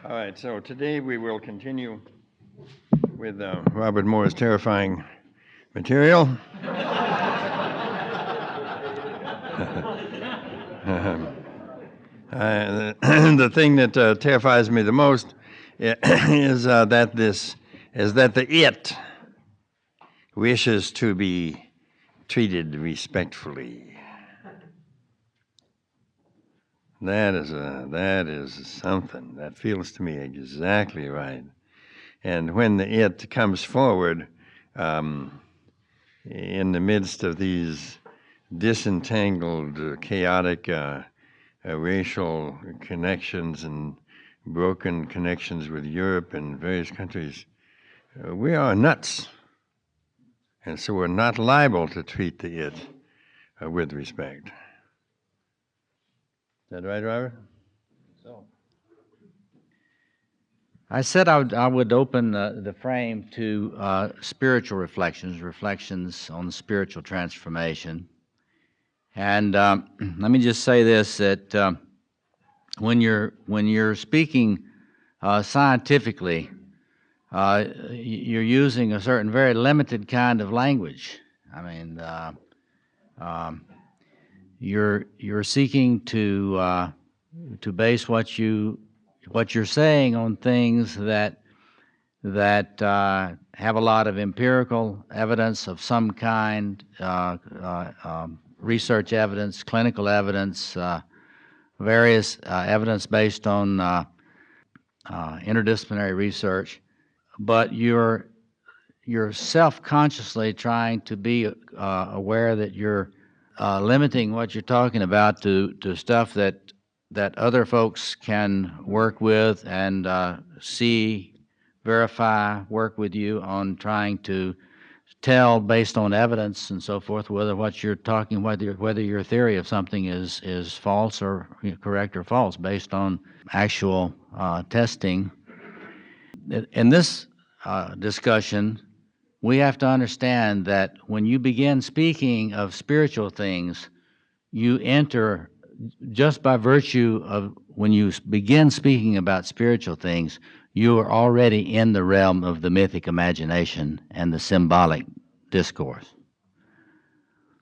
All right, so today we will continue with Robert Moore's terrifying material. The thing that terrifies me the most is that the it wishes to be treated respectfully. That is something that feels to me exactly right. And when the it comes forward in the midst of these disentangled, chaotic racial connections and broken connections with Europe and various countries, we are nuts. And so we're not liable to treat the it with respect. Is that right, Robert? So. I said I would open the frame to spiritual reflections on spiritual transformation. And let me just say this, that when you're speaking scientifically, you're using a certain very limited kind of language. I mean, you're seeking to base what you're saying on things that have a lot of empirical evidence of some kind, research evidence, clinical evidence, various evidence based on interdisciplinary research, but you're self-consciously trying to be aware that you're limiting what you're talking about to stuff that other folks can work with and see, verify, work with you on trying to tell based on evidence and so forth whether what you're talking, whether your theory of something is false or correct or false based on actual testing. In this discussion, we have to understand that when you begin speaking of spiritual things, you enter, just by virtue of when you begin speaking about spiritual things, you are already in the realm of the mythic imagination and the symbolic discourse.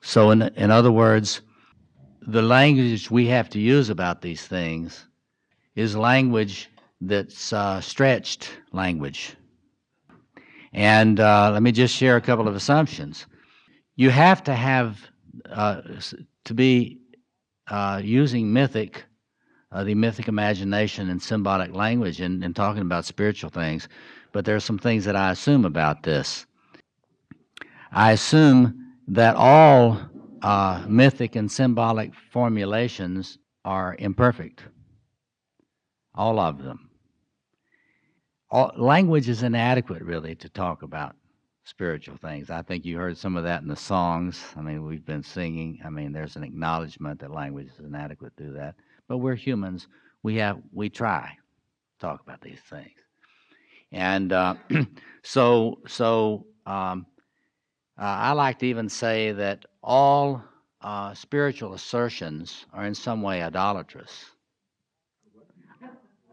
So in other words, the language we have to use about these things is language that's stretched language. And let me just share a couple of assumptions. You have to have to be using the mythic imagination and symbolic language in talking about spiritual things, but there are some things that I assume about this. I assume that all mythic and symbolic formulations are imperfect, all of them. Language is inadequate, really, to talk about spiritual things. I think you heard some of that in the songs. I mean, we've been singing. I mean, there's an acknowledgement that language is inadequate to do that. But we're humans. We try to talk about these things. And I like to even say that all spiritual assertions are in some way idolatrous.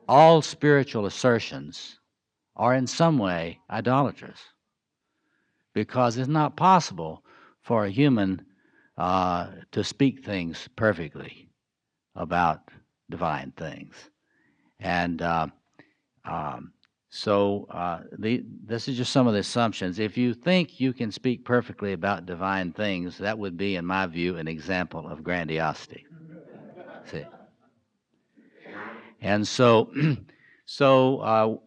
All spiritual assertions are in some way idolatrous, because it's not possible for a human to speak things perfectly about divine things. And this is just some of the assumptions. If you think you can speak perfectly about divine things, that would be, in my view, an example of grandiosity. See? And so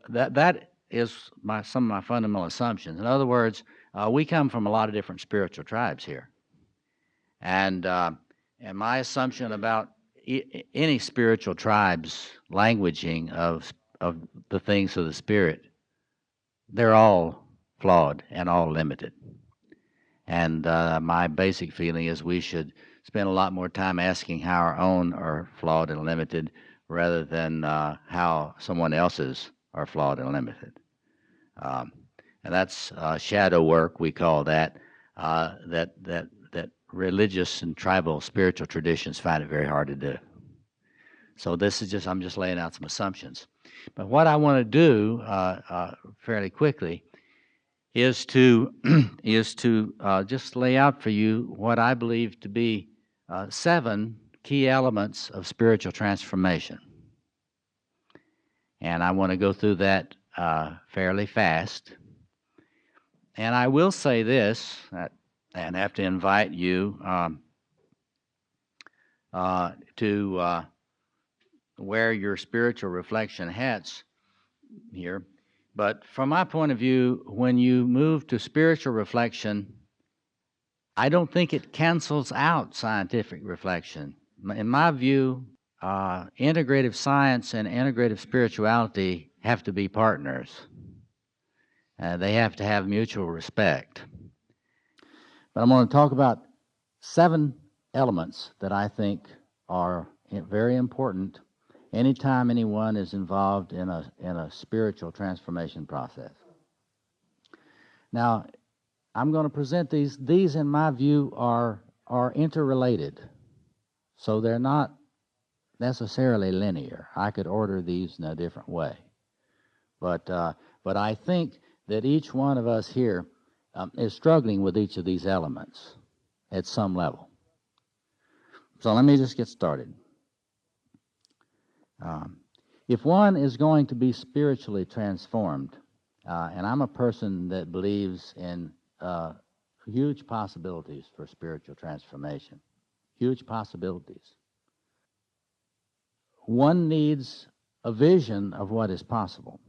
that is some of my fundamental assumptions. In other words, we come from a lot of different spiritual tribes here. And my assumption about any spiritual tribe's languaging of the things of the Spirit, they're all flawed and all limited. And my basic feeling is we should spend a lot more time asking how our own are flawed and limited rather than how someone else's are flawed and limited. And that's shadow work, we call that, that religious and tribal spiritual traditions find it very hard to do. So this is I'm just laying out some assumptions. But what I want to do fairly quickly is to just lay out for you what I believe to be 7 key elements of spiritual transformation. And I want to go through that fairly fast. And I will say this, and have to invite you to wear your spiritual reflection hats here. But from my point of view, when you move to spiritual reflection, I don't think it cancels out scientific reflection. In my view, integrative science and integrative spirituality have to be partners. They have to have mutual respect. But I'm going to talk about 7 elements that I think are very important anytime anyone is involved in a spiritual transformation process. Now, I'm going to present these. These, in my view, are interrelated. So they're not necessarily linear. I could order these in a different way. But I think that each one of us here is struggling with each of these elements at some level. So let me just get started. If one is going to be spiritually transformed, and I'm a person that believes in huge possibilities for spiritual transformation, huge possibilities. One needs a vision of what is possible.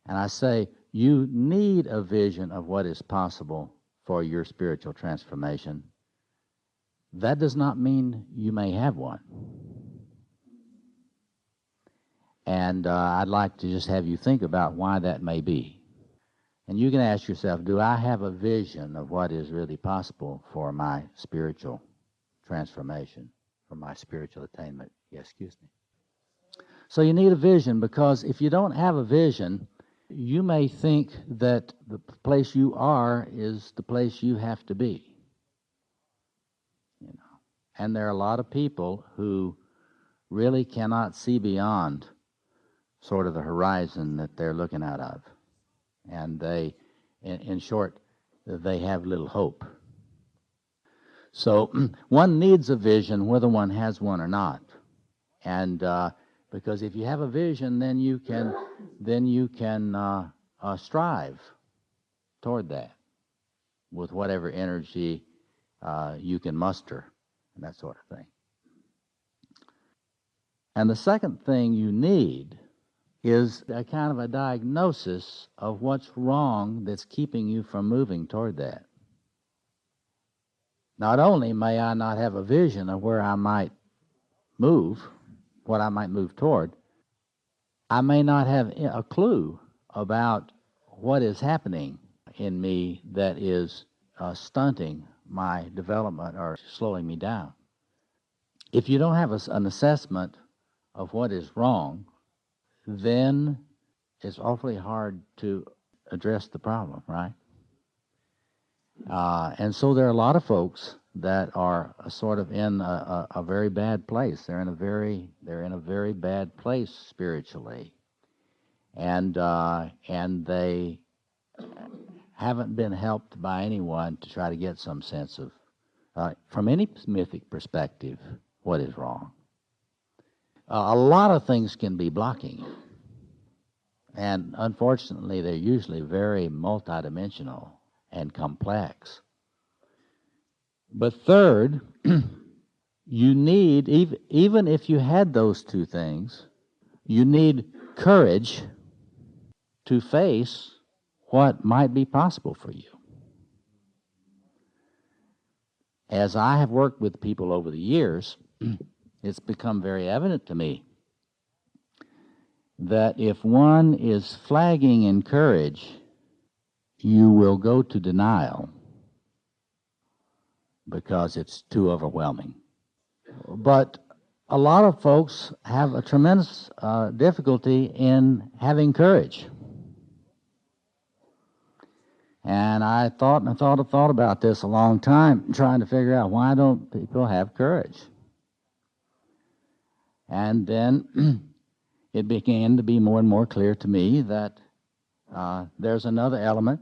And I say, you need a vision of what is possible for your spiritual transformation. That does not mean you may have one. And I'd like to just have you think about why that may be. And you can ask yourself, do I have a vision of what is really possible for my spiritual transformation, for my spiritual attainment? Yes, excuse me. So you need a vision, because if you don't have a vision, you may think that the place you are is the place you have to be. You know, and there are a lot of people who really cannot see beyond sort of the horizon that they're looking out of. And they, in short, they have little hope. So one needs a vision whether one has one or not. And because if you have a vision, then you can strive toward that with whatever energy you can muster and that sort of thing. And the second thing you need is a kind of a diagnosis of what's wrong that's keeping you from moving toward that. Not only may I not have a vision of where I might move, what I might move toward, I may not have a clue about what is happening in me that is stunting my development or slowing me down. If you don't have an assessment of what is wrong, then it's awfully hard to address the problem, right? And so there are a lot of folks that are sort of in a very bad place. They're in a very bad place spiritually, and they haven't been helped by anyone to try to get some sense of, from any mythic perspective, what is wrong. A lot of things can be blocking you, and unfortunately, they're usually very multidimensional and complex. But third, you need, even if you had those two things, you need courage to face what might be possible for you. As I have worked with people over the years, it's become very evident to me that if one is flagging in courage, you will go to denial because it's too overwhelming. But a lot of folks have a tremendous difficulty in having courage. And I thought about this a long time, trying to figure out, why don't people have courage? And then it began to be more and more clear to me that there's another element.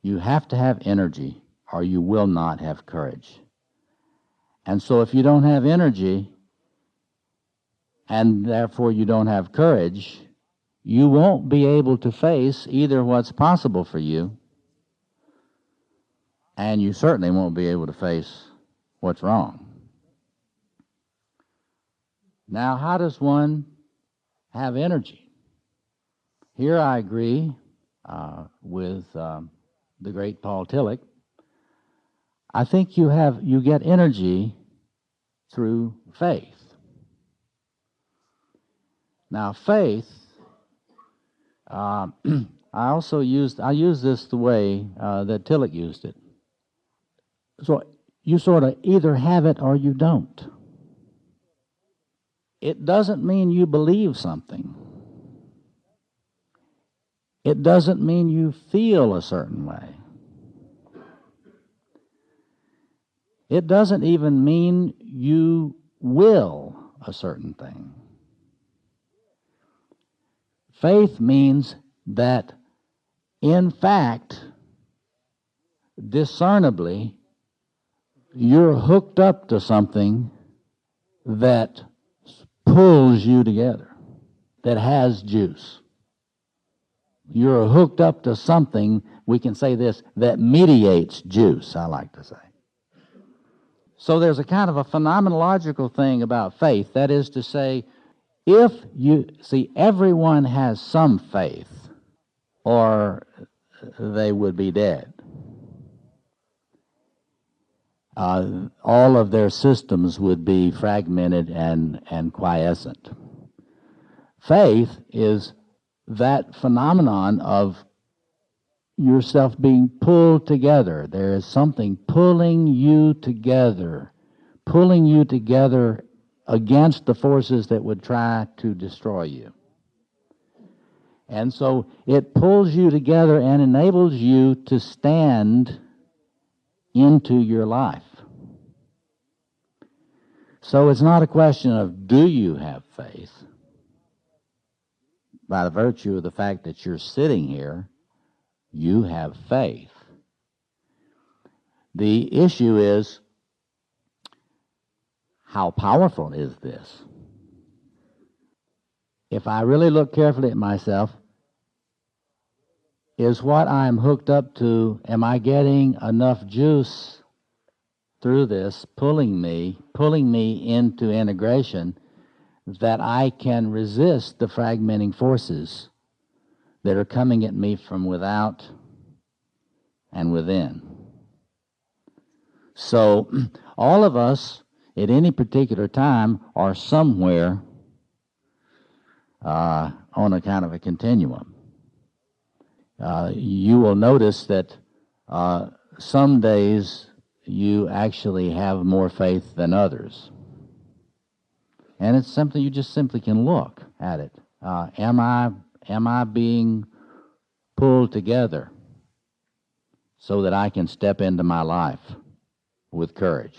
You have to have energy, or you will not have courage. And so if you don't have energy, and therefore you don't have courage, you won't be able to face either what's possible for you, and you certainly won't be able to face what's wrong. Now, how does one have energy? Here I agree with the great Paul Tillich. I think you get energy through faith. Now, faith, I use this the way that Tillich used it. So you sort of either have it or you don't. It doesn't mean you believe something. It doesn't mean you feel a certain way. It doesn't even mean you will a certain thing. Faith means that, in fact, discernibly, you're hooked up to something that pulls you together, that has juice. You're hooked up to something, we can say this, that mediates juice, I like to say. So there's a kind of a phenomenological thing about faith. That is to say, if you see, everyone has some faith, or they would be dead. All of their systems would be fragmented and quiescent. Faith is that phenomenon of yourself being pulled together. There is something pulling you together against the forces that would try to destroy you. And so it pulls you together and enables you to stand into your life. So it's not a question of do you have faith. By the virtue of the fact that you're sitting here, you have faith. The issue is, how powerful is this? If I really look carefully at myself, is what I'm hooked up to, am I getting enough juice through this, pulling me into integration, that I can resist the fragmenting forces that are coming at me from without and within? So all of us at any particular time are somewhere on a kind of a continuum. You will notice that some days you actually have more faith than others. And it's something you just simply can look at it. Am I being pulled together so that I can step into my life with courage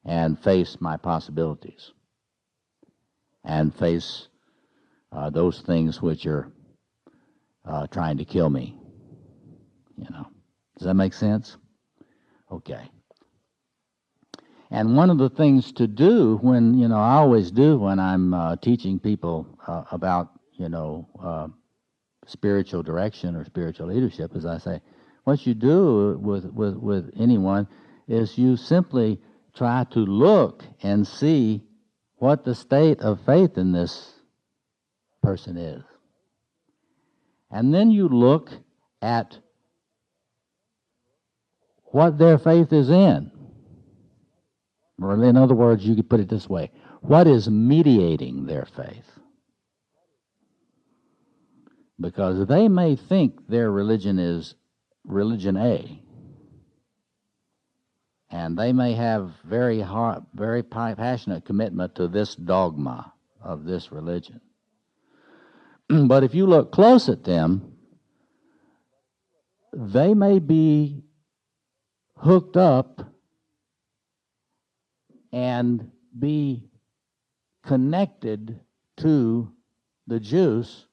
and face my possibilities and face those things which are trying to kill me? Does that make sense? Okay. And one of the things to do when, I always do when I'm teaching people about, spiritual direction or spiritual leadership, is I say, what you do with anyone is you simply try to look and see what the state of faith in this person is. And then you look at what their faith is in. Or in other words, you could put it this way: what is mediating their faith? Because they may think their religion is religion A, and they may have very passionate commitment to this dogma of this religion. But if you look close at them, they may be hooked up and be connected to the juice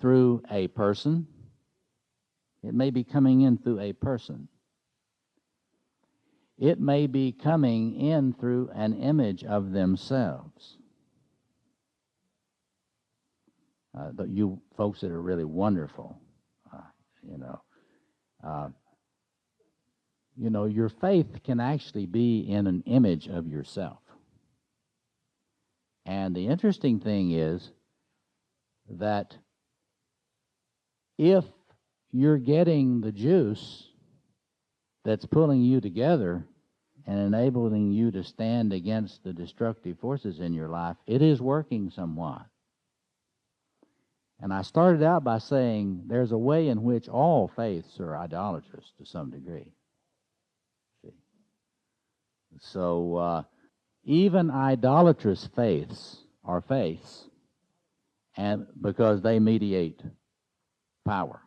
through a person. It may be coming in through a person. It may be coming in through an image of themselves. You folks that are really wonderful, your faith can actually be in an image of yourself. And the interesting thing is that if you're getting the juice that's pulling you together and enabling you to stand against the destructive forces in your life, it is working somewhat. And I started out by saying there's a way in which all faiths are idolatrous to some degree. See? So even idolatrous faiths are faiths, and because they mediate power.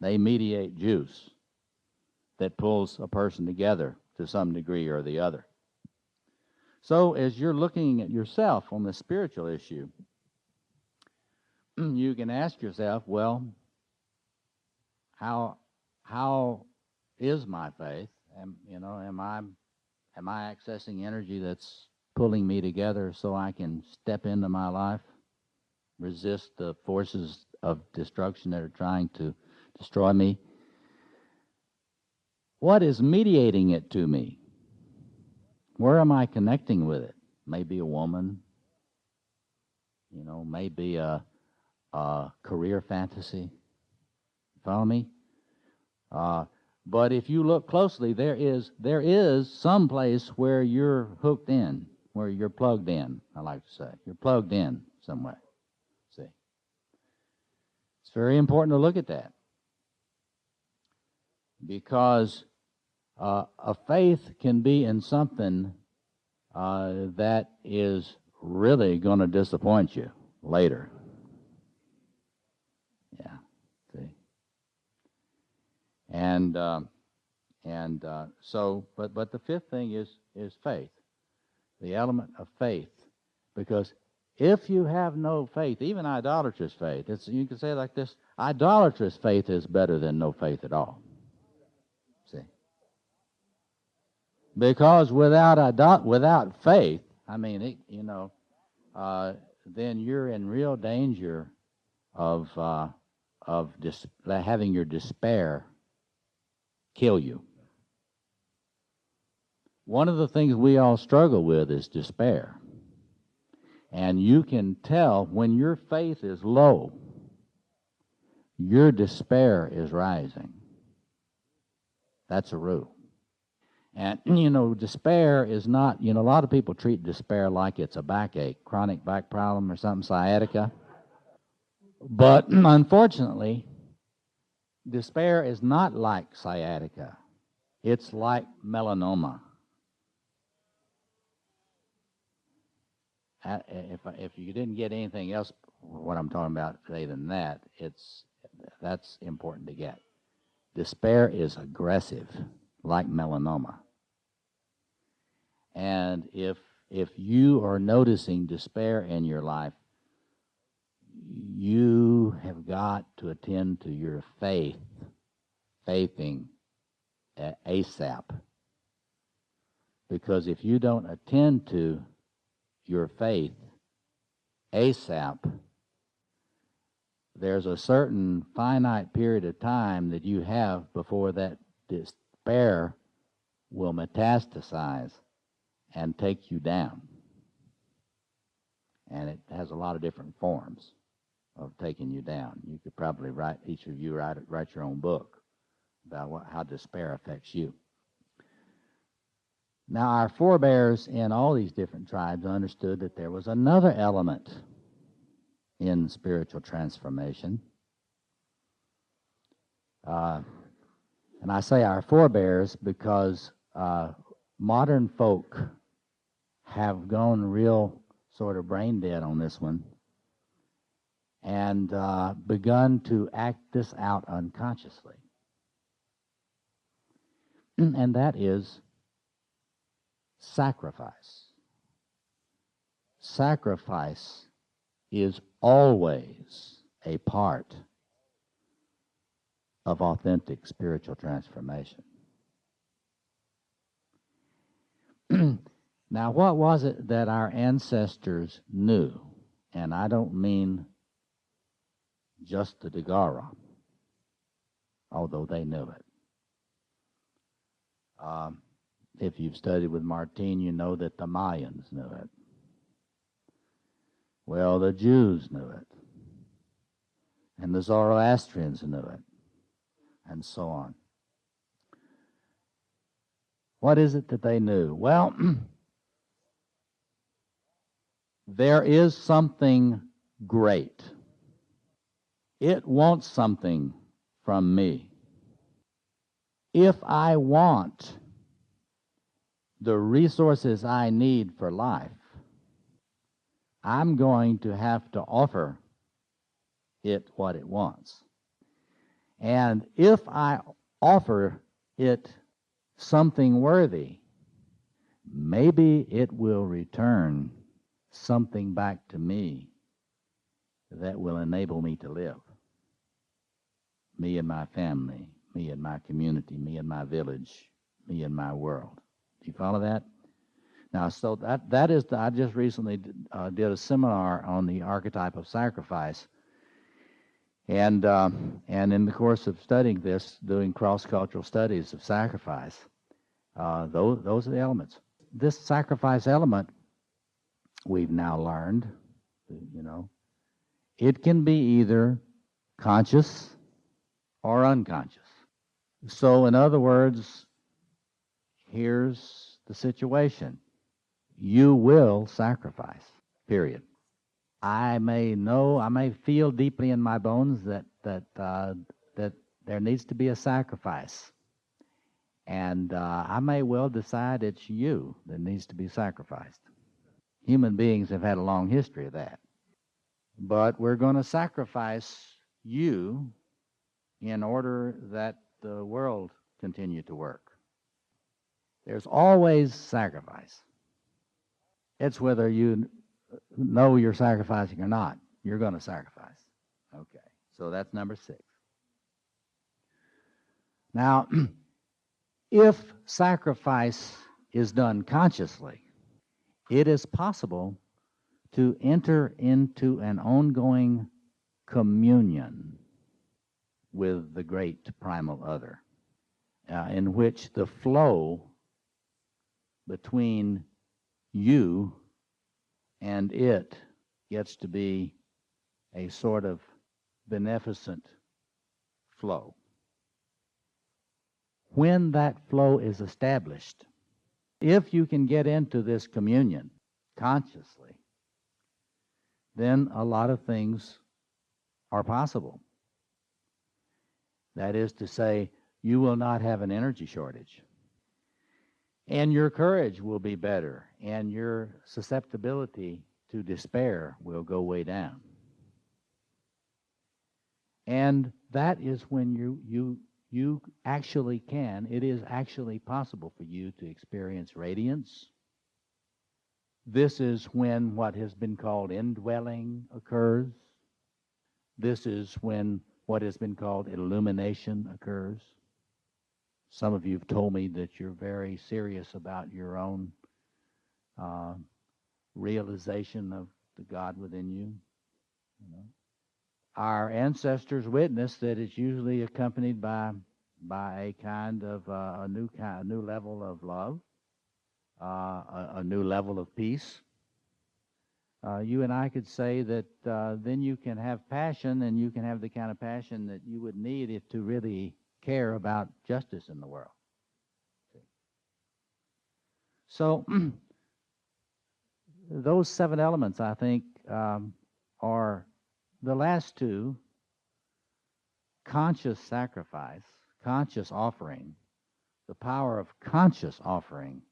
They mediate juice that pulls a person together to some degree or the other. So as you're looking at yourself on the spiritual issue, you can ask yourself, well, how is my faith? Am I accessing energy that's pulling me together so I can step into my life, resist the forces of destruction that are trying to destroy me? What is mediating it to me? Where am I connecting with it? Maybe a woman, maybe a career fantasy. Follow me? But if you look closely, there is some place where you're hooked in, where you're plugged in, I like to say. You're plugged in some way. See? It's very important to look at that. Because a faith can be in something that is really going to disappoint you later. Yeah, see. And so, but the fifth thing is faith, the element of faith, because if you have no faith, even idolatrous faith, you can say it like this: idolatrous faith is better than no faith at all. See, because without faith, then you're in real danger of having your despair kill you. One of the things we all struggle with is despair. And you can tell when your faith is low, your despair is rising. That's a rule. And, despair is not, a lot of people treat despair like it's a backache, chronic back problem or something, sciatica. But unfortunately, despair is not like sciatica. It's like melanoma. If you didn't get anything else, what I'm talking about today than that, that's important to get. Despair is aggressive, like melanoma. And if you are noticing despair in your life, you have got to attend to your faithing ASAP. Because if you don't attend to your faith ASAP, there's a certain finite period of time that you have before that despair will metastasize and take you down. And it has a lot of different forms of taking you down. You could probably each of you write your own book about how despair affects you. Now, our forebears in all these different tribes understood that there was another element in spiritual transformation. And I say our forebears because modern folk have gone real sort of brain dead on this one and begun to act this out unconsciously. And that is sacrifice. sacrifice is always a part of authentic spiritual transformation. Now, what was it that our ancestors knew? And I don't mean just the Dagara, although they knew it. If you've studied with Martine, you know that the Mayans knew it. Well, the Jews knew it. And the Zoroastrians knew it. And so on. What is it that they knew? Well, there is something great. It wants something from me. If I want the resources I need for life, I'm going to have to offer it what it wants. And if I offer it something worthy, maybe it will return something back to me that will enable me to live. Me and my family, me and my community, me and my village, me and my world. Do you follow that? Now, so that is, I just recently did a seminar on the archetype of sacrifice. And in the course of studying this, doing cross-cultural studies of sacrifice, those are the elements. This sacrifice element, we've now learned, it can be either conscious or unconscious. So, in other words, here's the situation. You will sacrifice, period. I may feel deeply in my bones that there needs to be a sacrifice. And I may well decide it's you that needs to be sacrificed. Human beings have had a long history of that. But we're going to sacrifice you in order that the world continue to work. There's always sacrifice. It's whether you know you're sacrificing or not. You're going to sacrifice. Okay, so that's number 6. Now, if sacrifice is done consciously, it is possible to enter into an ongoing communion with the great primal other, in which the flow between you and it gets to be a sort of beneficent flow. When that flow is established, if you can get into this communion consciously, then a lot of things are possible. That is to say, you will not have an energy shortage. And your courage will be better, and your susceptibility to despair will go way down. And that is when you actually can, it is actually possible for you to experience radiance. This is when what has been called indwelling occurs. This is when what has been called illumination occurs. Some of you have told me that you're very serious about your own realization of the God within you. Our ancestors witnessed that it's usually accompanied by a kind of a new level of love, a new level of peace. You and I could say that then you can have passion, and you can have the kind of passion that you would need if to really care about justice in the world. So those 7 elements, I think, are the last 2: conscious sacrifice, conscious offering, the power of conscious offering,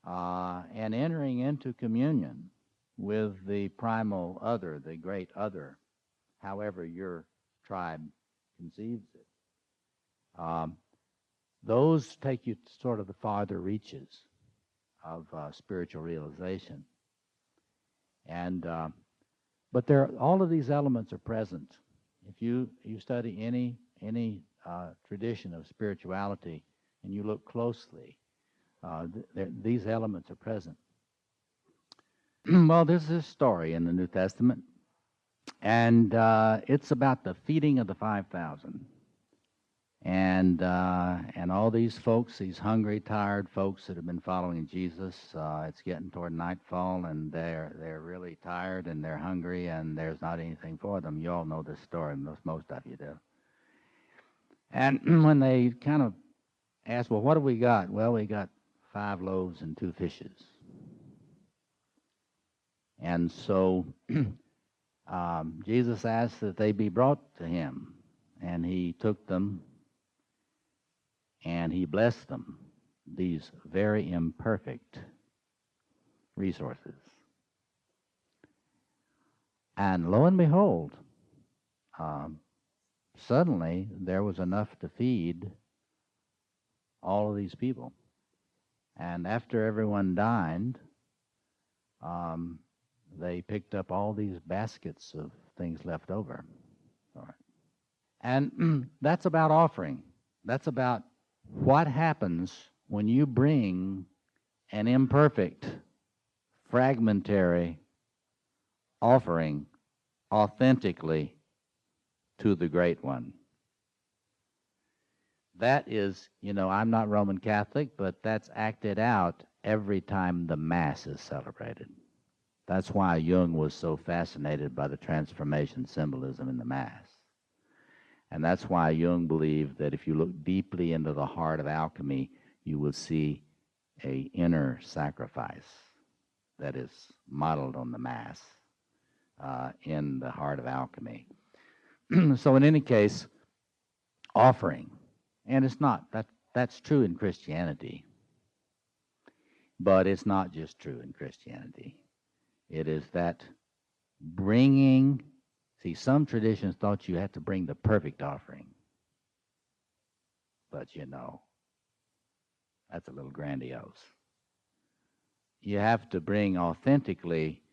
and entering into communion with the primal other, the great other, however your tribe conceives it. Those take you to sort of the farther reaches of spiritual realization. And but there, all of these elements are present. If you study any tradition of spirituality and you look closely, these elements are present. Well, there's this story in the New Testament, and it's about the feeding of the 5,000. And all these folks, these hungry, tired folks that have been following Jesus, it's getting toward nightfall, and they're really tired and they're hungry, and there's not anything for them. You all know this story, most of you do. And when they kind of ask, well, what do we got? Well, we got 5 loaves and 2 fishes. And so Jesus asked that they be brought to him, and he took them and he blessed them, these very imperfect resources. And lo and behold, suddenly there was enough to feed all of these people. And after everyone dined, they picked up all these baskets of things left over. All right. And that's about offering. That's about what happens when you bring an imperfect, fragmentary offering authentically to the Great One. That is, I'm not Roman Catholic, but that's acted out every time the Mass is celebrated. That's why Jung was so fascinated by the transformation symbolism in the Mass. And that's why Jung believed that if you look deeply into the heart of alchemy, you will see an inner sacrifice that is modeled on the Mass in the heart of alchemy. So in any case, offering, and it's not, that's true in Christianity, but it's not just true in Christianity. It is that bringing, see, some traditions thought you had to bring the perfect offering. But that's a little grandiose. You have to bring authentically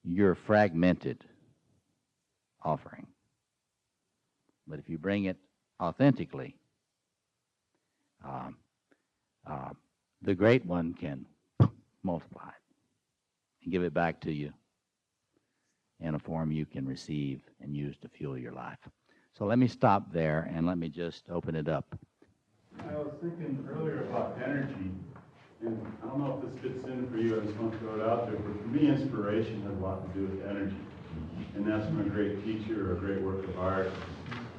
your fragmented offering. But if you bring it authentically, the Great One can multiply it and give it back to you in a form you can receive and use to fuel your life. So let me stop there and let me just open it up. I was thinking earlier about energy, and I don't know if this fits in for you, I just want to throw it out there, but for me, inspiration has a lot to do with energy. And that's from a great teacher or a great work of art,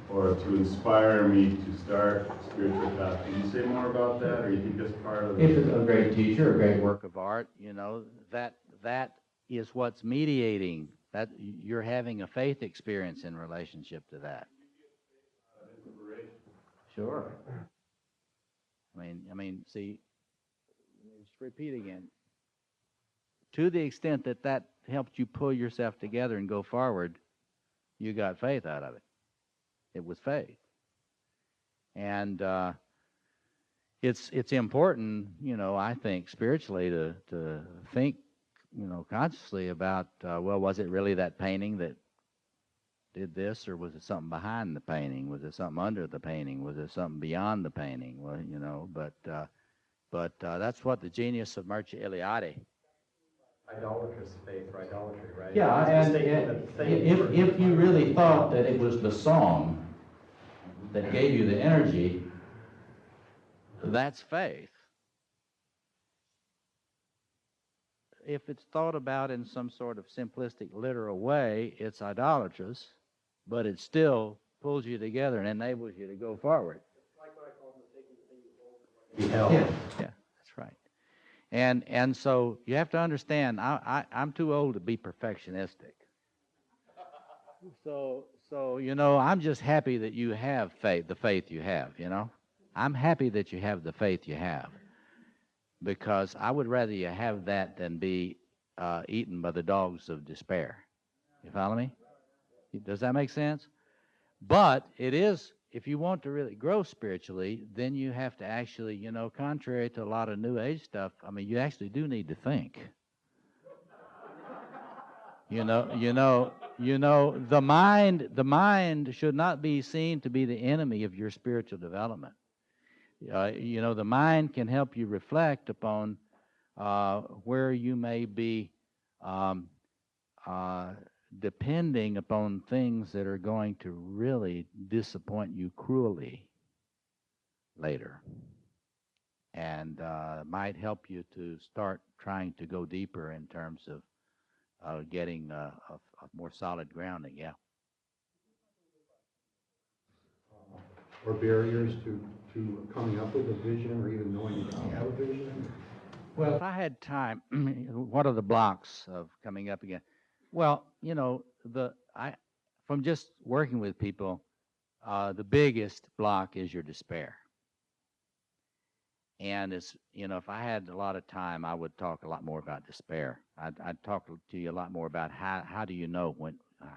or to inspire me to start a spiritual path. Can you say more about that, or you think that's part of If it's a great teacher, a great work of art, that is what's mediating. That you're having a faith experience in relationship to that. inspiration? Sure. I mean, see, just repeat again. To the extent that that helped you pull yourself together and go forward, you got faith out of it. It was faith. And it's important, I think, spiritually to think, consciously about, well, was it really that painting that did this, or was it something behind the painting? Was it something under the painting? Was it something beyond the painting? Well, but that's what the genius of Mircea Eliade. Idolatrous faith or idolatry, right? Yeah, and if you really thought that it was the song that gave you the energy, that's faith. If it's thought about in some sort of simplistic, literal way, it's idolatrous, but it still pulls you together and enables you to go forward. Like what I call taking the thing you hold. Yeah, that's right. And so you have to understand, I'm too old to be perfectionistic. So I'm just happy that you have faith, the faith you have, I'm happy that you have the faith you have, because I would rather you have that than be eaten by the dogs of despair. You follow me? Does that make sense? But it is, if you want to really grow spiritually, then you have to actually, contrary to a lot of New Age stuff, you actually do need to think. The mind should not be seen to be the enemy of your spiritual development. The mind can help you reflect upon where you may be um, depending upon things that are going to really disappoint you cruelly later, and might help you to start trying to go deeper in terms of getting a more solid grounding. Yeah. Or barriers to coming up with a vision or even knowing you have a vision? Well, if I had time, what are the blocks of coming up again? Well, from just working with people, the biggest block is your despair. And if I had a lot of time, I would talk a lot more about despair. I'd talk to you a lot more about how do you know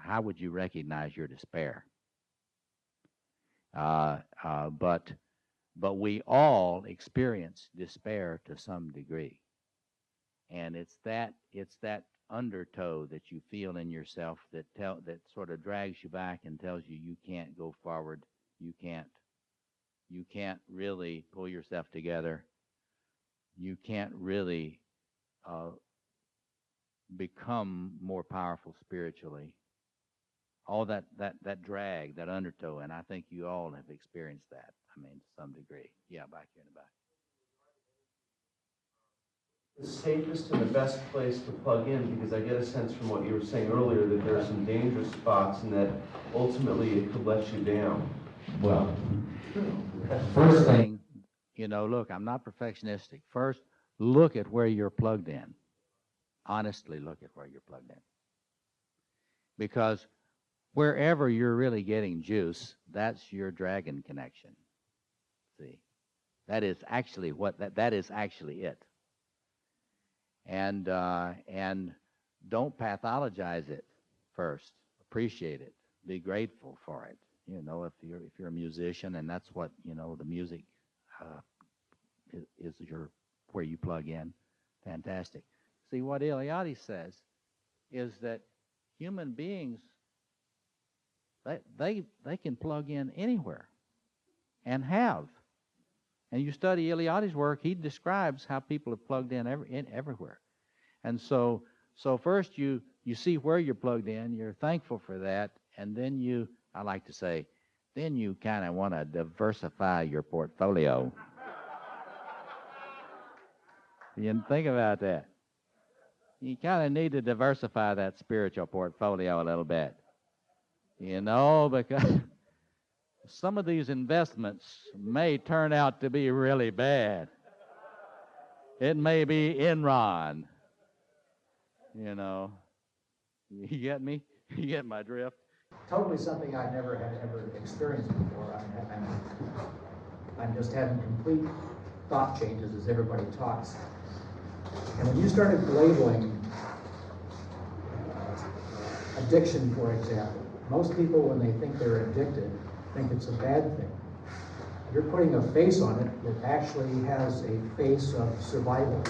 how would you recognize your despair? But we all experience despair to some degree, and it's that undertow that you feel in yourself that sort of drags you back and tells you you can't go forward, you can't really pull yourself together, you can't really become more powerful spiritually. All that drag, that undertow, and I think you all have experienced that. I mean, to some degree. Yeah, back here in the back. The safest and the best place to plug in, because I get a sense from what you were saying earlier that there are some dangerous spots and that ultimately it could let you down. Well, first thing, look, I'm not perfectionistic. First, look at where you're plugged in. Honestly, look at where you're plugged in. Because wherever you're really getting juice, that's your dragon connection. See, that is actually that is actually it. And don't pathologize it first. Appreciate it. Be grateful for it. If you're a musician, and that's what the music is where you plug in. Fantastic. See, what Eliade says is that human beings, they can plug in anywhere, and have. And you study Eliade's work, he describes how people have plugged in everywhere. And so first you see where you're plugged in, you're thankful for that, and then I like to say, then you kind of want to diversify your portfolio. You think about that. You kind of need to diversify that spiritual portfolio a little bit. Because some of these investments may turn out to be really bad. It may be Enron. You get me? You get my drift? Totally something I never had ever experienced before. I'm just having complete thought changes as everybody talks. And when you started labeling addiction, for example, most people, when they think they're addicted, think it's a bad thing. You're putting a face on it that actually has a face of survival.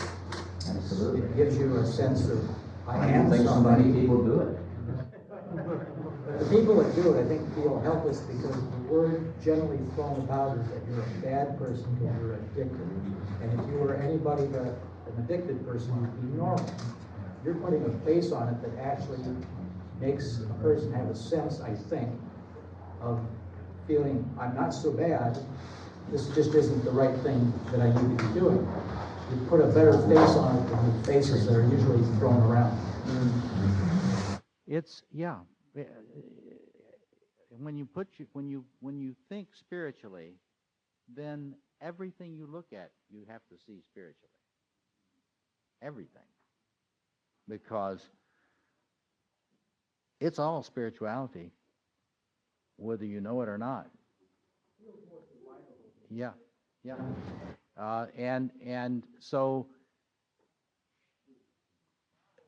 Absolutely. It gives you a sense of, I am think somebody. So many people do it. The people that do it, I think, feel helpless because the word generally thrown about is that you're a bad person because you're addicted. And if you were anybody but an addicted person, you'd be normal. You're putting a face on it that actually makes a person have a sense, I think, of feeling, I'm not so bad, this just isn't the right thing that I need to be doing. You put a better face on it than the faces that are usually thrown around. It's, yeah. When you think spiritually, then everything you look at, you have to see spiritually. Everything. Because it's all spirituality, whether you know it or not. Yeah, yeah. And so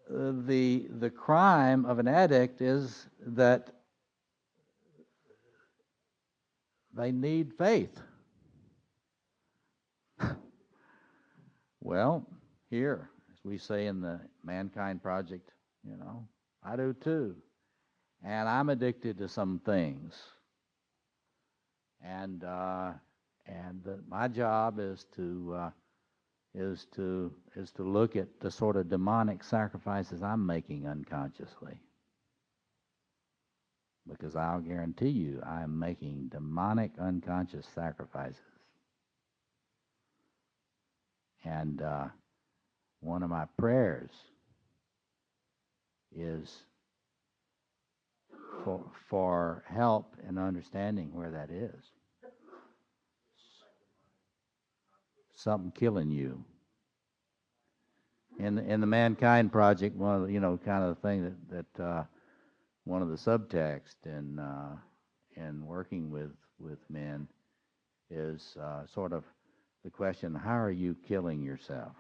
the crime of an addict is that they need faith. Well, here, as we say in the Mankind Project, I do too. And I'm addicted to some things. And my job is to look at the sort of demonic sacrifices I'm making unconsciously. Because I'll guarantee you, I'm making demonic unconscious sacrifices. And one of my prayers is for help in understanding where that is. Something killing you. In the Mankind Project, one of the, kind of the thing that one of the subtext in working with men is sort of the question: how are you killing yourself?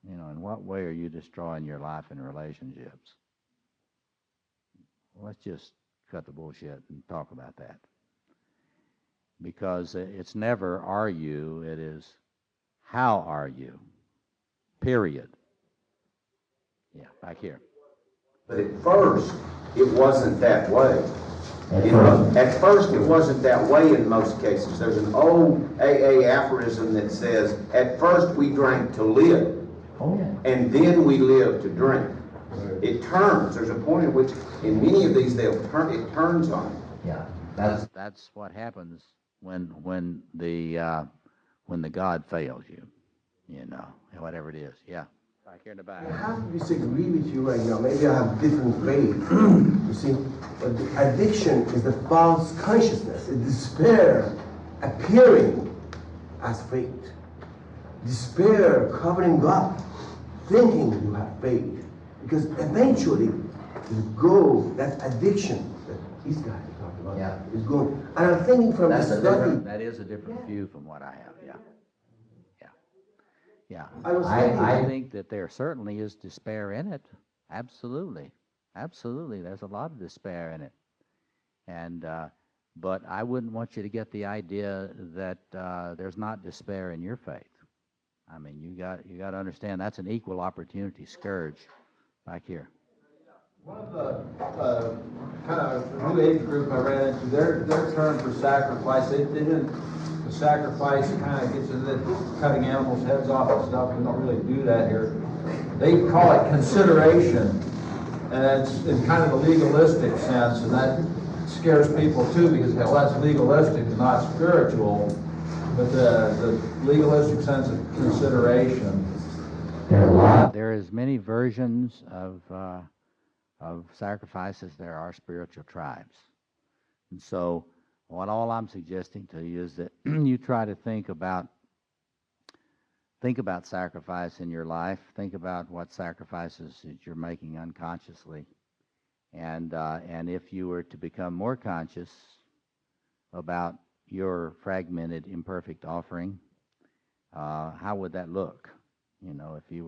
In what way are you destroying your life and relationships? Let's just cut the bullshit and talk about that. Because it's never are you, it is how are you, period. Yeah, back here. But at first, it wasn't that way. At first, it wasn't that way in most cases. There's an old AA aphorism that says, at first we drank to live, and then we live to drink. It turns. There's a point at which, in many of these, it turns on you. Yeah, that's what happens when the God fails you, whatever it is. Yeah. Back here in the back. I have to disagree with you right now. Maybe I have different faith. You see, but the addiction is the false consciousness, a despair appearing as faith. Despair covering up, thinking you have faith. Because eventually, you go, that addiction that these guys are talking about is going. And I'm thinking from this study. That is a different view from what I have, yeah. Yeah, I think that there certainly is despair in it. Absolutely. There's a lot of despair in it. And, but I wouldn't want you to get the idea that there's not despair in your faith. I mean, you got to understand that's an equal opportunity scourge back here. One of the kind of new age group I ran into, their term for sacrifice, they didn't. The sacrifice kind of gets into cutting animals' heads off and stuff. We don't really do that here. They call it consideration, and it's in kind of a legalistic sense, and that scares people too because, hell, that's legalistic and not spiritual. But the legalistic sense of consideration. There is many versions of sacrifices. There are spiritual tribes, and so. All I'm suggesting to you is that you try to think about sacrifice in your life. Think about what sacrifices that you're making unconsciously, and if you were to become more conscious about your fragmented, imperfect offering, how would that look? If you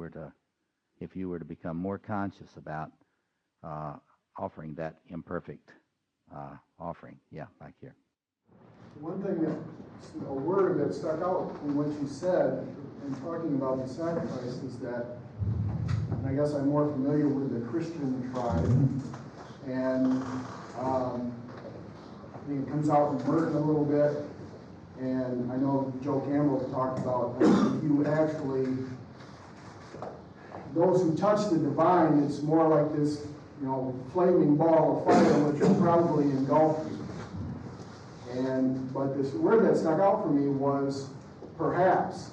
were to become more conscious about offering that imperfect offering. Yeah, back here. One thing a word that stuck out from what you said in talking about the sacrifice is that, and I guess I'm more familiar with the Christian tribe, and I think it comes out in Merton a little bit, and I know Joe Campbell talked about you actually, those who touch the divine, it's more like this, flaming ball of fire which will probably engulf you. But this word that stuck out for me was perhaps.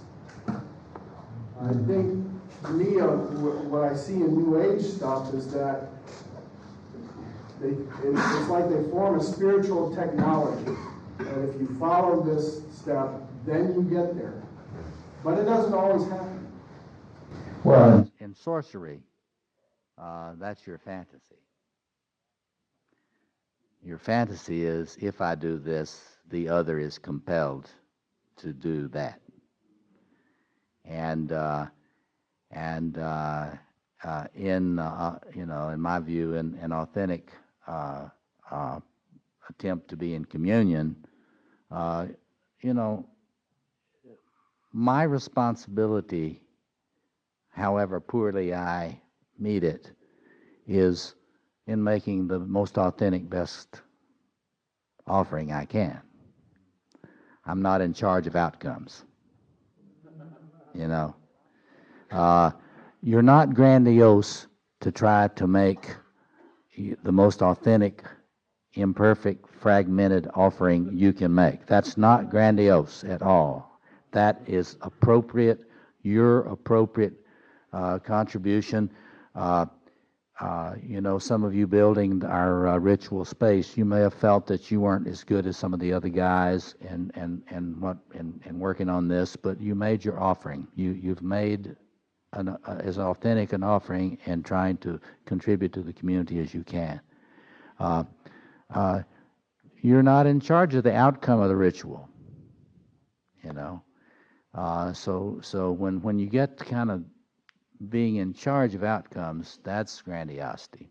I think to me, what I see in New Age stuff is that it's like they form a spiritual technology. And if you follow this step, then you get there. But it doesn't always happen. Well, in sorcery, that's your fantasy. Your fantasy is, if I do this, the other is compelled to do that. And in my view, an authentic attempt to be in communion, my responsibility, however poorly I meet it, is in making the most authentic, best offering I can. I'm not in charge of outcomes. You know, you're not grandiose to try to make the most authentic, imperfect, fragmented offering you can make. That's not grandiose at all. That is appropriate, your appropriate contribution. You know, some of you building our ritual space, you may have felt that you weren't as good as some of the other guys and working on this, but you made your offering. You've made as authentic an offering and trying to contribute to the community as you can. You're not in charge of the outcome of the ritual, you know. So when you get to kind of being in charge of outcomes, that's grandiosity,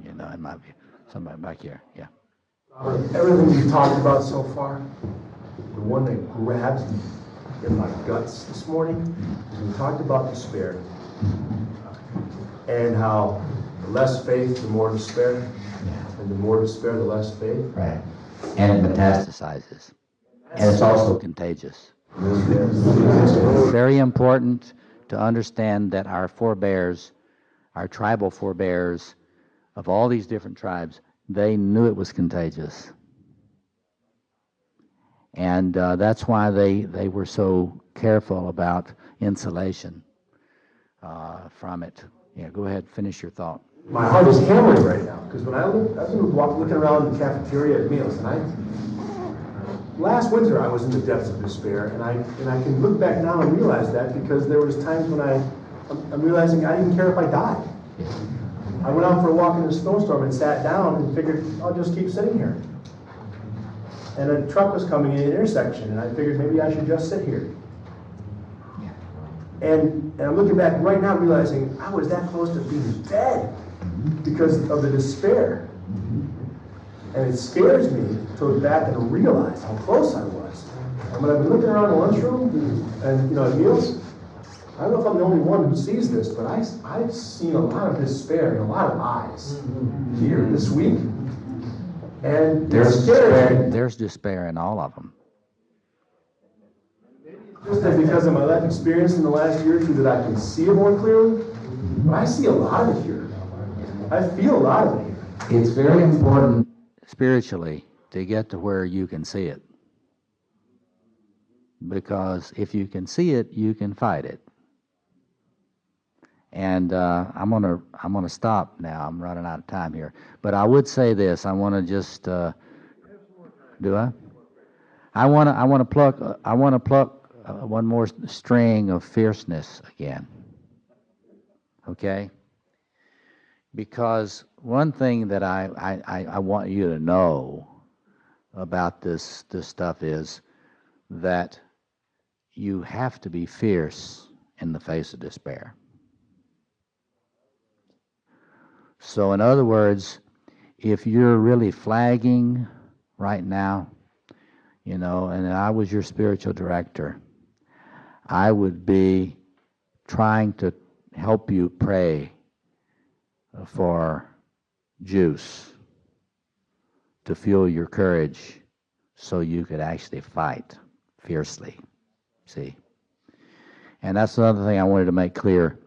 you know, in my view. Somebody back here, yeah. Everything you've talked about so far, the one that grabs me in my guts this morning is we talked about despair and how the less faith, the more despair, and the more despair, the less faith. Right. And it metastasizes. And it's also contagious. It's very important to understand that our forebears, our tribal forebears of all these different tribes, they knew it was contagious. And that's why they were so careful about insulation from it. Yeah, go ahead, finish your thought. My heart is hammering right now, because when I've been looking around the cafeteria at meals, and last winter I was in the depths of despair, and I can look back now and realize that, because there was times when I'm realizing I didn't care if I died. I went out for a walk in a snowstorm and sat down and figured I'll just keep sitting here. And a truck was coming in an intersection, and I figured maybe I should just sit here. And I'm looking back right now realizing I was that close to being dead because of the despair. And it scares me to look back and realize how close I was. And when I've been looking around the lunchroom and, you know, at meals, I don't know if I'm the only one who sees this, but I've seen a lot of despair in a lot of eyes here this week. And there's despair in all of them. Just that because of my life experience in the last year or two that I can see it more clearly, but I see a lot of it here. I feel a lot of it here. It's very important spiritually to get to where you can see it. Because if you can see it, you can fight it. And I'm gonna stop now. I'm running out of time here. But I would say this. I want to just do I? I want to pluck one more string of fierceness again. Okay? Because one thing that I want you to know about this stuff is that you have to be fierce in the face of despair. So in other words, if you're really flagging right now, you know, and I was your spiritual director, I would be trying to help you pray for juice to fuel your courage so you could actually fight fiercely, see? And that's another thing I wanted to make clear,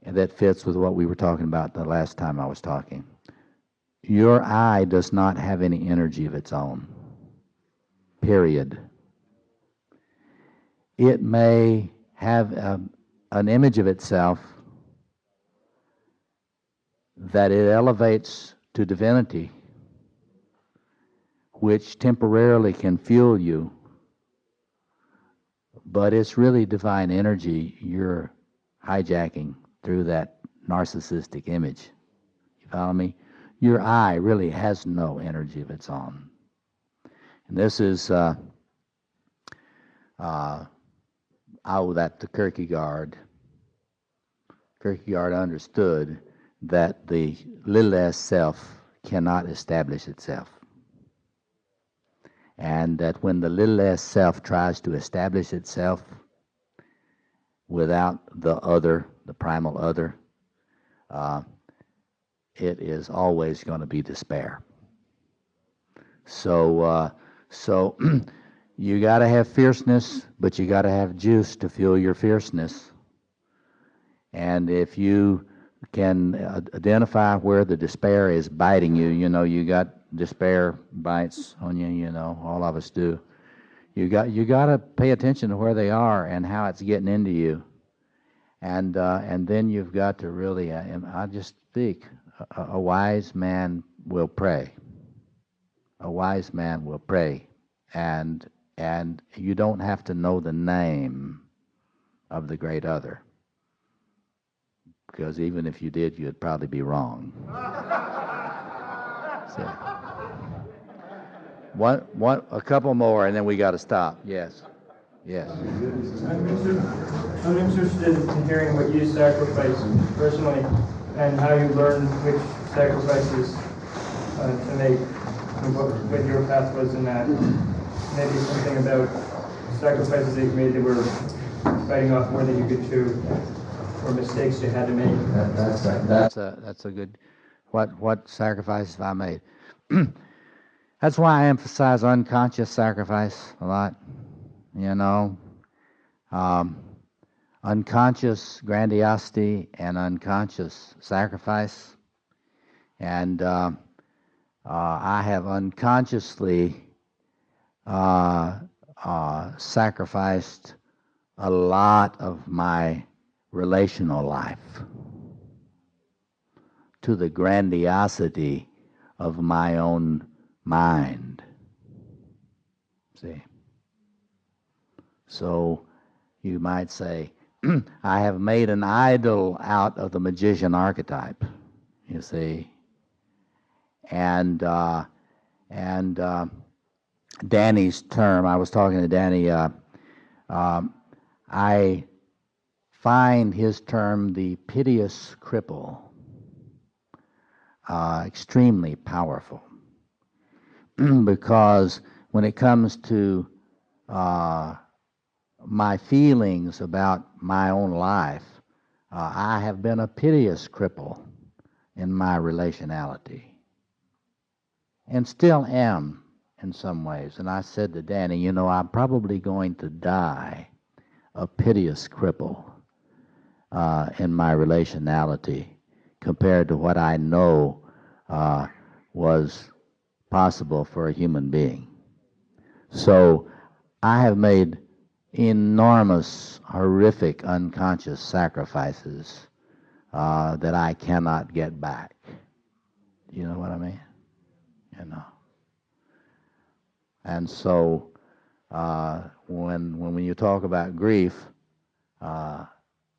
and that fits with what we were talking about the last time I was talking. Your eye does not have any energy of its own, period. It may have an image of itself that it elevates to divinity, which temporarily can fuel you, but it's really divine energy you're hijacking through that narcissistic image. You follow me? Your eye really has no energy of its own. And this is, I owe that to Kierkegaard. Kierkegaard understood that the little s self cannot establish itself. And that when the little s self tries to establish itself without the other, the primal other, it is always going to be despair. So, you got to have fierceness, but you got to have juice to fuel your fierceness. And if you can identify where the despair is biting you, you got despair bites on you, all of us do. You got to pay attention to where they are and how it's getting into you. And then you've got to really, I just speak, a wise man will pray. A wise man will pray. And you don't have to know the name of the great other. Because even if you did, you'd probably be wrong. So, a couple more, and then we got to stop. Yes. I'm interested in hearing what you sacrifice personally, and how you learn which sacrifices to make, and what your path was in that. Maybe something about sacrifices that you made that were biting off more than you could chew, or mistakes you had to make. That's a good. What sacrifices have I made? That's why I emphasize unconscious sacrifice a lot. Unconscious grandiosity and unconscious sacrifice. And I have unconsciously sacrificed a lot of my relational life to the grandiosity of my own mind. See? So you might say, I have made an idol out of the magician archetype, you see. And Danny's term, I was talking to Danny, I find his term, the piteous cripple, extremely powerful. Because when it comes to my feelings about my own life, I have been a piteous cripple in my relationality, and still am in some ways. And I said to Danny, I'm probably going to die a piteous cripple in my relationality compared to what I know was possible for a human being. So I have made enormous, horrific, unconscious sacrifices that I cannot get back. You know what I mean? And so when you talk about grief, I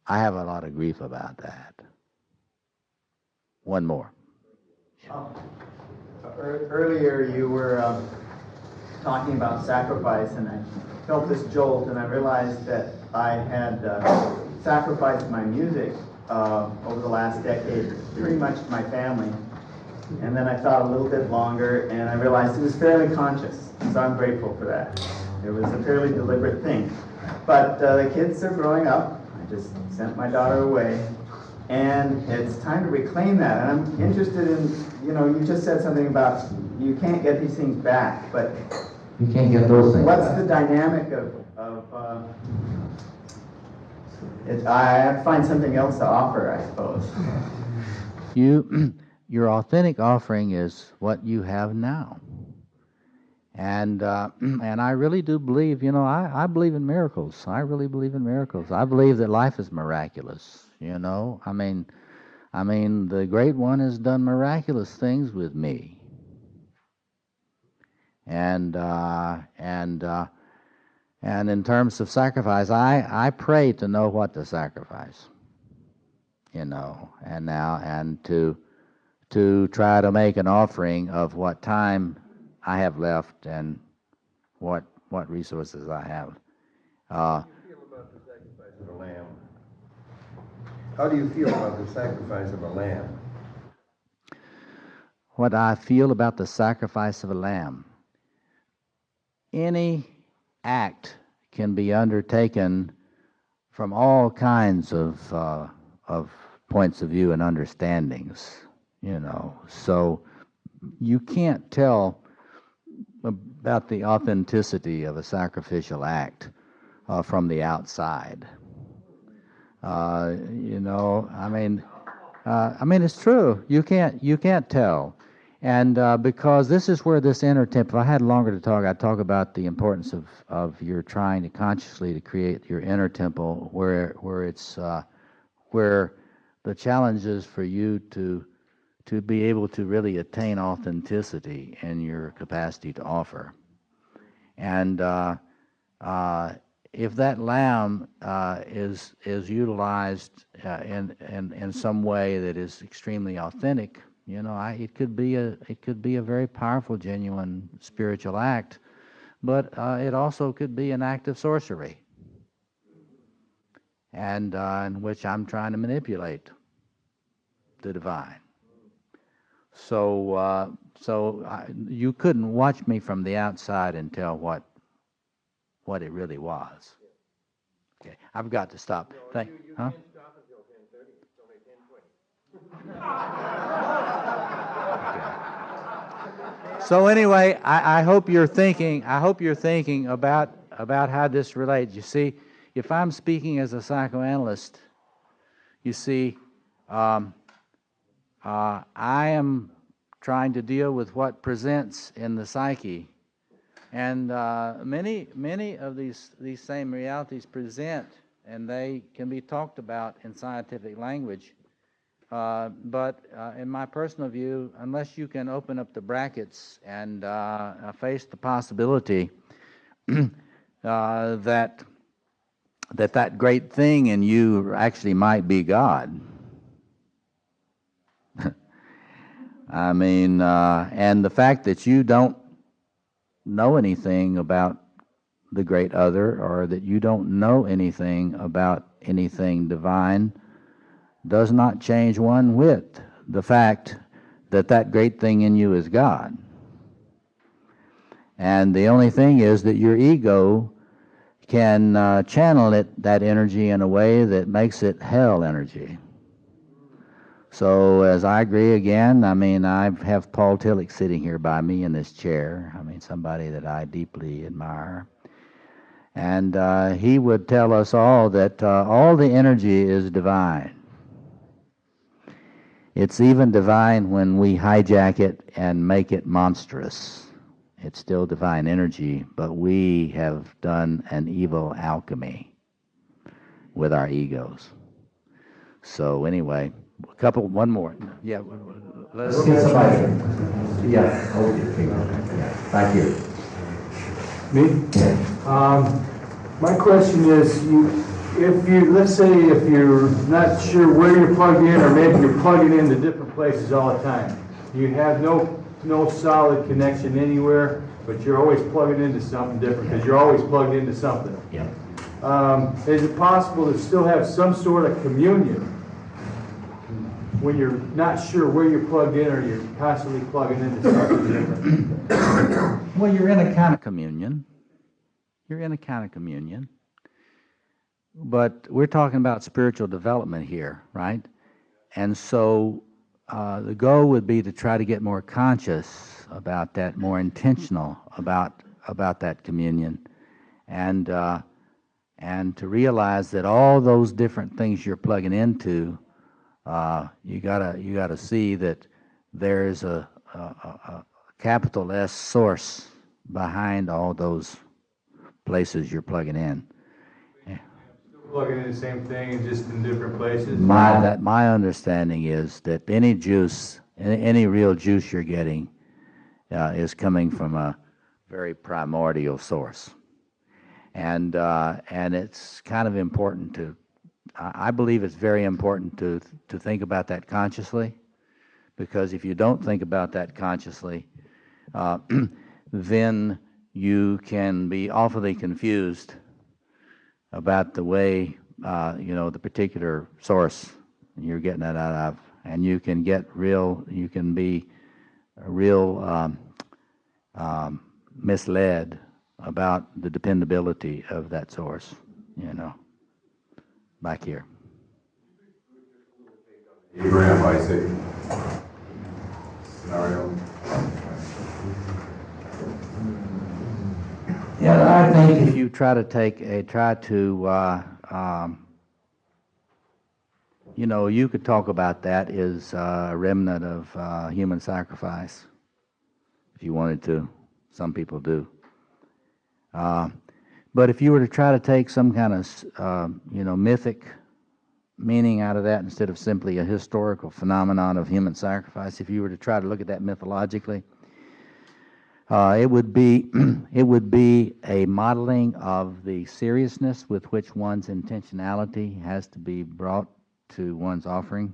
have a lot of grief about that. One more. Earlier you were talking about sacrifice, and I felt this jolt, and I realized that I had sacrificed my music over the last decade, pretty much to my family. And then I thought a little bit longer, and I realized it was fairly conscious, so I'm grateful for that. It was a fairly deliberate thing. But the kids are growing up. I just sent my daughter away, and it's time to reclaim that. And I'm interested in, you just said something about you can't get these things back, but you can't get those things what's back. the dynamic of it? I have to find something else to offer, I suppose. Your authentic offering is what you have now. And I really do believe, I believe in miracles. I really believe in miracles. I believe that life is miraculous, I mean, the Great One has done miraculous things with me. And in terms of sacrifice, I pray to know what to sacrifice, and to try to make an offering of what time I have left and what resources I have. How do you feel about the sacrifice of a lamb? How do you feel about the sacrifice of a lamb? What I feel about the sacrifice of a lamb. Any act can be undertaken from all kinds of points of view and understandings, you know. So you can't tell about the authenticity of a sacrificial act from the outside. You know, I mean, it's true. You can't tell, and because this is where this inner temple. If I had longer to talk, I'd talk about the importance of your trying to consciously to create your inner temple, where it's where the challenge is for you to be able to really attain authenticity in your capacity to offer. And if that lamb is utilized in some way that is extremely authentic, you know, it could be a very powerful, genuine spiritual act, but it also could be an act of sorcery, and in which I'm trying to manipulate the divine. So you couldn't watch me from the outside and tell what it really was. Okay, I've got to stop. Huh? Can't stop until 10:30. It's only 10:20. Okay. So anyway, I hope you're thinking. I hope you're thinking about how this relates. You see, if I'm speaking as a psychoanalyst, you see, I am trying to deal with what presents in the psyche, and many of these same realities present, and they can be talked about in scientific language. But in my personal view, unless you can open up the brackets and face the possibility that great thing in you actually might be God. I mean, and the fact that you don't know anything about the great other, or that you don't know anything about anything divine, does not change one whit the fact that great thing in you is God. And the only thing is that your ego can channel that energy in a way that makes it hell energy. So as I agree again, I mean, I have Paul Tillich sitting here by me in this chair. I mean, somebody that I deeply admire. And he would tell us all that all the energy is divine. It's even divine when we hijack it and make it monstrous. It's still divine energy, but we have done an evil alchemy with our egos. So anyway, one more. Yeah, let's see somebody. Yeah, okay. Thank you. Me? My question is, let's say if you're not sure where you're plugged in, or maybe you're plugging into different places all the time, you have no solid connection anywhere, but you're always plugging into something different because you're always plugged into something. Yeah. Is it possible to still have some sort of communion when you're not sure where you're plugged in, or you're constantly plugging into something different? Well, you're in a kind of communion. But we're talking about spiritual development here, right? And so the goal would be to try to get more conscious about that, more intentional about that communion, and to realize that all those different things you're plugging into, you gotta see that there's a capital S source behind all those places you're plugging in. Plugging in the same thing, just in different places? My understanding is that any real juice you're getting is coming from a very primordial source. And it's kind of important I believe it's very important to think about that consciously, because if you don't think about that consciously, then you can be awfully confused about the way, the particular source you're getting it out of, and you can be real misled about the dependability of that source, back here. Abraham, Isaac, Yeah, I think if you try to you could talk about that as a remnant of human sacrifice, if you wanted to. Some people do. But if you were to try to take some kind of, mythic meaning out of that instead of simply a historical phenomenon of human sacrifice, if you were to try to look at that mythologically, it would be it would be a modeling of the seriousness with which one's intentionality has to be brought to one's offering.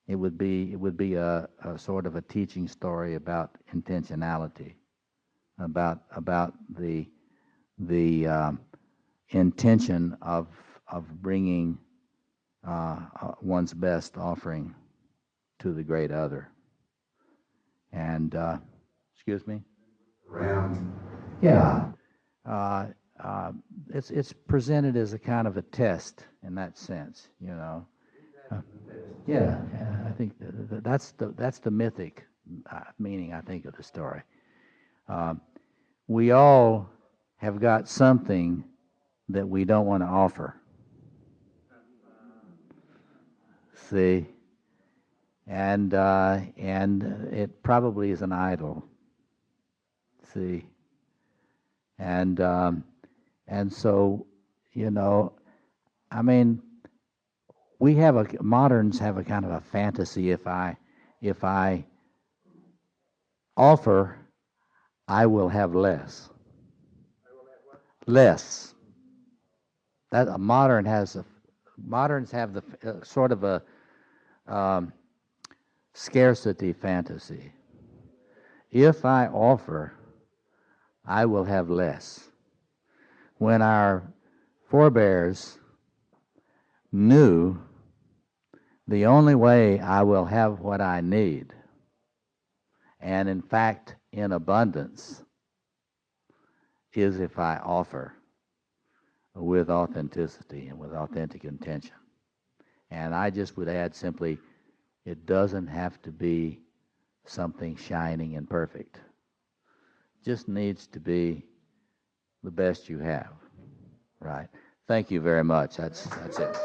It would be a sort of a teaching story about intentionality, about the intention of bringing one's best offering to the great other. And excuse me. Yeah. It's presented as a kind of a test in that sense, Yeah, I think that's the mythic meaning, I think, of the story. We all have got something that we don't want to offer. See, and it probably is an idol. See, and so I mean, moderns have a kind of a fantasy. If I offer, I will have less. Less. That a modern has a moderns have the sort of a scarcity fantasy. If I offer, I will have less. When our forebears knew the only way I will have what I need, and in fact in abundance, is if I offer with authenticity and with authentic intention. And I just would add simply, it doesn't have to be something shining and perfect. It just needs to be the best you have, right? Thank you very much. That's it.